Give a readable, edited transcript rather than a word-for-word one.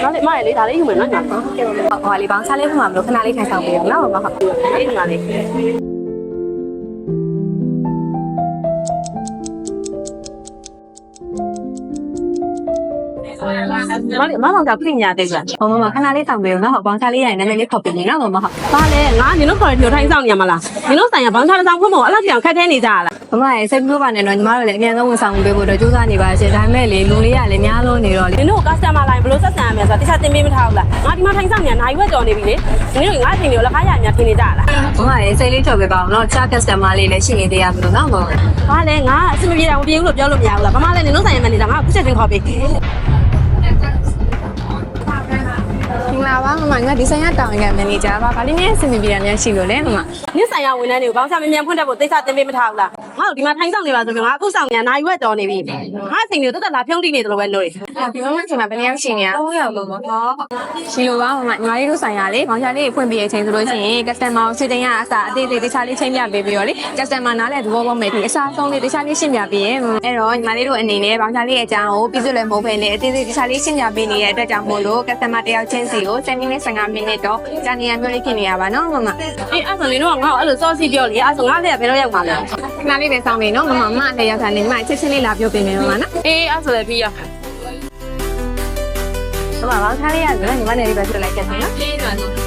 နော်လေမရလေဒါလေးယူမယ်နော်ညီမ ဟုတ်ကဲ့ပါဟိုလေးပေါင်းစားလေးမှာမလို့ခဏလေးထိုင်ဆောင်ပေးရအောင်နော်မဟုတ် လေးညီမလေးမမောင်ကပြင်ညာတဲ့ကွာ ဟိုမခဏလေးဆောင်ပေးရအောင်နော်ပေါင်းစားလေးရရင်နာမည်လေးခေါ်ပေးနေနော်မဟုတ် ဘာလဲငါညီတို့ခေါ်တယ်ထိုင်းဆောင်ညမလားညီတို့ဆိုင်ကဘောင်းချတဲ့ဆောင်ဖို့မဟုတ်အဲ့လောက်ပြောင်ခက်ခဲနေကြလား မမရဲ့စိတ်ပြိုးပါနဲ့တော့ညီမတို့လည်းအမြန်ဆုံးဝန်ဆောင်ပေးဖို့တော့ကြိုးစားနေပါရှင်ဒါပေမဲ့လေလူလေးကလည်းများလုံးနေတော့လေ ညီတို့ customer line ဘယ်လိုဆက်ဆံရမလဲဆိုတာတခြားသင်ပေးမထားဘူးလားငါဒီမှာထိုင်းဆောင်ညာနိုင်ဝက်ကြော်နေပြီလေညီတို့ငါအချိန်တွေကိုလက်ခါရညာထင်နေကြလား မမရဲ့စိတ်လေးကြော်ပေးပါအောင်နော်ချား customer လေးလည်းရှိနေသေးရမလို့နော်မဟုတ် ဘာလဲငါအဆင်မပြေတာမပြေဘူးလို့ပြောလို့မရဘူးလားမမလည်းညီတို့ဆိုင်ရမနေတာငါခုချက်ချင်းခေါ်ပေး မင်္ဂလာပါမမငါဒီဆိုင်ကတောင်းရမန်နေဂျာပါဗာလေးနဲ့အဆင်ပြေတာများရှိလို့လေမမ နင့်ဆိုင်ရဝန်ထမ်းတွေကိုဘောင်းချမမြန်ဖွင့်တတ်ဖို့သိစားသင်ပေးမထားဘူးလားငါတို့ဒီမှာထိုင်းဆောင်နေပါဆိုပြီးငါအခုဆောင်ညာနိုင်ဝက်ကြော်နေပြီငါအချိန်တွေကိုတက်တက်လာဖြုံးတိနေတယ်လို့ပဲလို့ ဒီမမချိန်မှာဘယ်နည်းရှိနေရ3ယောက်လုံးပေါ့နော်ရှိလို့ပါမမညီမလေးတို့ဆိုင်ရလေခေါင်းချလေးဖွင့်ပြတဲ့အချိန်ဆိုလို့ရှိရင် customer ကိုစစ်တင်ရအစားအသေးသေးတခြားလေးချင်းပြပေးပြီးတော့လေ customer နားလဲသဘောပေါက်မယ်ဒီအစားဆုံးလေးတခြားလေးရှင်းပြပေးရင်အဲ့တော့ညီမလေးတို့အနေနဲ့ခေါင်းချလေးရဲ့အကြောင်းကိုပြည့်စုံလည်းမဟုတ်ဘဲနဲ့အသေးသေးတခြားလေးရှင်းပြပေးနေတဲ့အတွက်ကြောင့်မို့လို့ customer တယောက်ချင်းစီကို10မိနစ်15မိနစ်တော့ကြာနေရမျိုးလေးဖြစ်နေရပါနော်မမ အေးအဲ့ဆိုလေတော့ငါ့ကိုအဲ့လိုစောစီပြောလေအဲ့ဆိုငါလည်းဘယ်တော့ရောက်မှာလဲ ခဏလေးပဲစောင်းနေနော်မမမလည်းရောက်တာနေမချက်ချင်းလေးလာပြောပေးမယ်မမနော် အေးအဲ့ဆိုလည်းပြီးရ မမဘာခါလေးရဆိုတော့ညီမလေးပဲပြလိုက်ချက်နေနော် အေးပါ